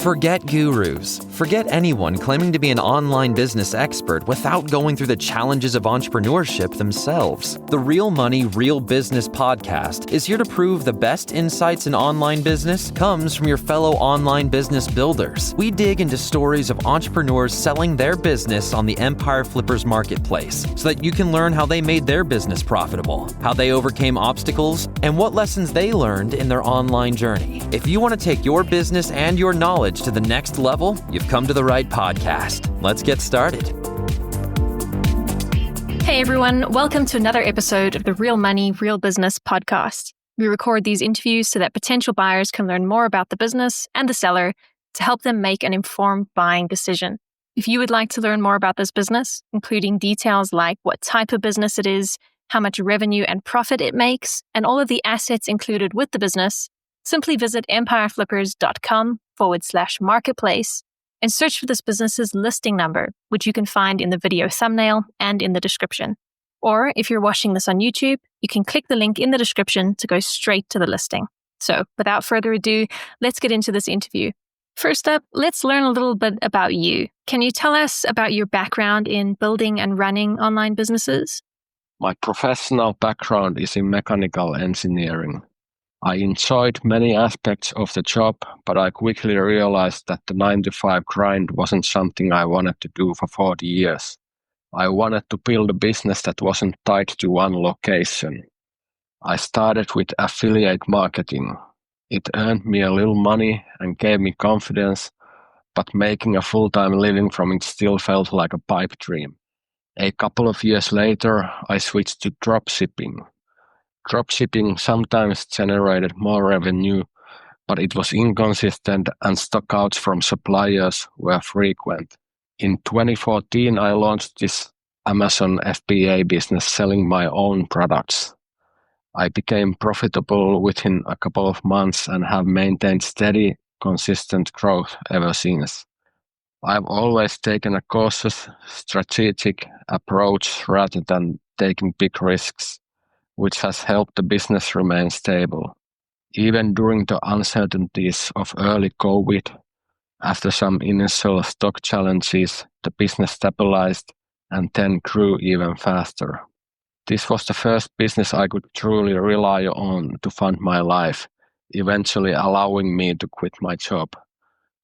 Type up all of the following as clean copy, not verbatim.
Forget gurus. Forget anyone claiming to be an online business expert without going through the challenges of entrepreneurship themselves. The Real Money, Real Business podcast is here to prove the best insights in online business comes from your fellow online business builders. We dig into stories of entrepreneurs selling their business on the Empire Flippers marketplace so that you can learn how they made their business profitable, how they overcame obstacles, and what lessons they learned in their online journey. If you want to take your business and your knowledge to the next level, you've come to the right podcast. Let's get started. Hey everyone, welcome to another episode of the Real Money, Real Business podcast. We record these interviews so that potential buyers can learn more about the business and the seller to help them make an informed buying decision. If you would like to learn more about this business, including details like what type of business it is, how much revenue and profit it makes, and all of the assets included with the business, simply visit empireflippers.com/marketplace and search for this business's listing number, which you can find in the video thumbnail and in the description. Or if you're watching this on YouTube, you can click the link in the description to go straight to the listing. So without further ado, let's get into this interview. First up, let's learn a little bit about you. Can you tell us about your background in building and running online businesses? My professional background is in mechanical engineering. I enjoyed many aspects of the job, but I quickly realized that the 9-to-5 grind wasn't something I wanted to do for 40 years. I wanted to build a business that wasn't tied to one location. I started with affiliate marketing. It earned me a little money and gave me confidence, but making a full-time living from it still felt like a pipe dream. A couple of years later, I switched to dropshipping. Dropshipping sometimes generated more revenue, but it was inconsistent and stockouts from suppliers were frequent. In 2014, I launched this Amazon FBA business selling my own products. I became profitable within a couple of months and have maintained steady, consistent growth ever since. I've always taken a cautious, strategic approach rather than taking big risks, which has helped the business remain stable. Even during the uncertainties of early COVID, after some initial stock challenges, the business stabilized and then grew even faster. This was the first business I could truly rely on to fund my life, eventually allowing me to quit my job.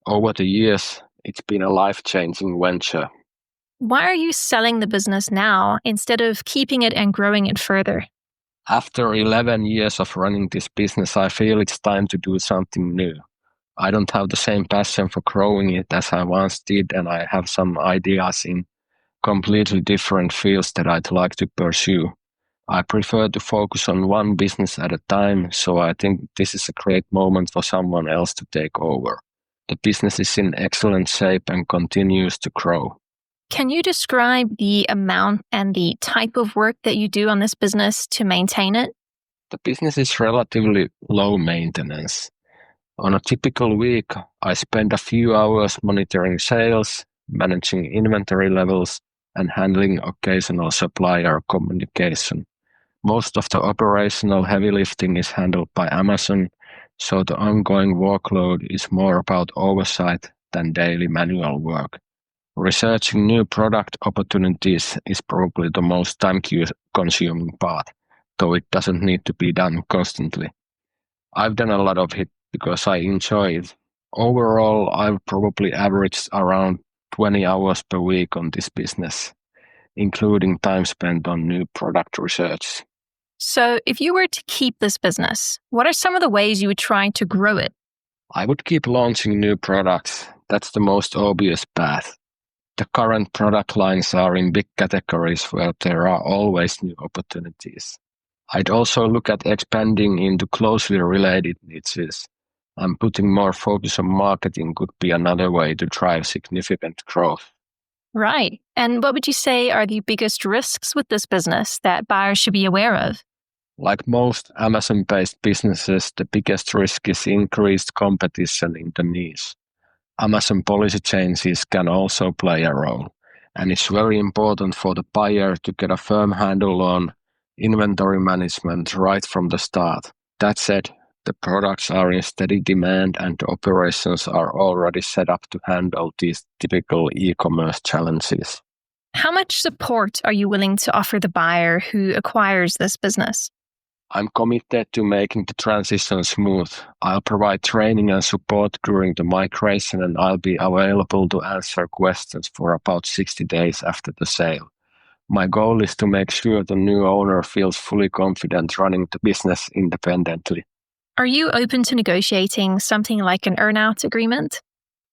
Over the years, it's been a life-changing venture. Why are you selling the business now instead of keeping it and growing it further? After 11 years of running this business, I feel it's time to do something new. I don't have the same passion for growing it as I once did, and I have some ideas in completely different fields that I'd like to pursue. I prefer to focus on one business at a time, so I think this is a great moment for someone else to take over. The business is in excellent shape and continues to grow. Can you describe the amount and the type of work that you do on this business to maintain it? The business is relatively low maintenance. On a typical week, I spend a few hours monitoring sales, managing inventory levels, and handling occasional supplier communication. Most of the operational heavy lifting is handled by Amazon, so the ongoing workload is more about oversight than daily manual work. Researching new product opportunities is probably the most time-consuming part, though it doesn't need to be done constantly. I've done a lot of it because I enjoy it. Overall, I've probably averaged around 20 hours per week on this business, including time spent on new product research. So if you were to keep this business, what are some of the ways you would try to grow it? I would keep launching new products. That's the most obvious path. The current product lines are in big categories where there are always new opportunities. I'd also look at expanding into closely related niches, and putting more focus on marketing could be another way to drive significant growth. Right. And what would you say are the biggest risks with this business that buyers should be aware of? Like most Amazon-based businesses, the biggest risk is increased competition in the niche. Amazon policy changes can also play a role, and it's very important for the buyer to get a firm handle on inventory management right from the start. That said, The products are in steady demand and the operations are already set up to handle these typical e-commerce challenges. How much support are you willing to offer the buyer who acquires this business? I'm committed to making the transition smooth. I'll provide training and support during the migration, and I'll be available to answer questions for about 60 days after the sale. My goal is to make sure the new owner feels fully confident running the business independently. Are you open to negotiating something like an earn-out agreement?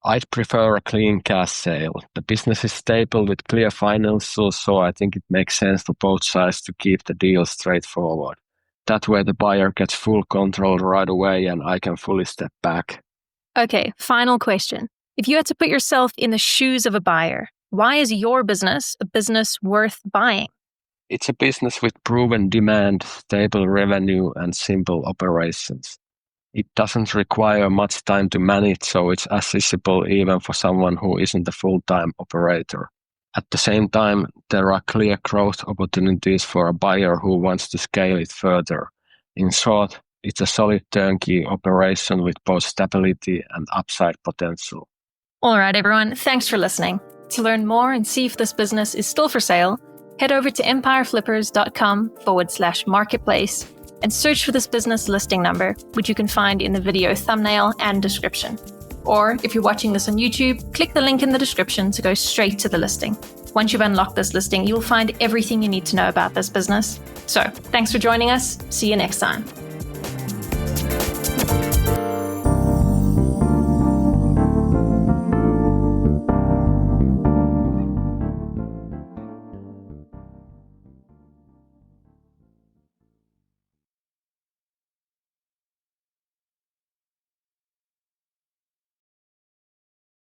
I'd prefer a clean cash sale. The business is stable with clear financials, so I think it makes sense for both sides to keep the deal straightforward. That way the buyer gets full control right away and I can fully step back. Okay, final question. If you had to put yourself in the shoes of a buyer, why is your business a business worth buying? It's a business with proven demand, stable revenue, and simple operations. It doesn't require much time to manage, so it's accessible even for someone who isn't a full-time operator. At the same time, there are clear growth opportunities for a buyer who wants to scale it further. In short, it's a solid turnkey operation with both stability and upside potential. All right, everyone, thanks for listening. To learn more and see if this business is still for sale, head over to empireflippers.com/marketplace and search for this business listing number, which you can find in the video thumbnail and description. Or if you're watching this on YouTube, click the link in the description to go straight to the listing. Once you've unlocked this listing, you'll find everything you need to know about this business. So, thanks for joining us. See you next time.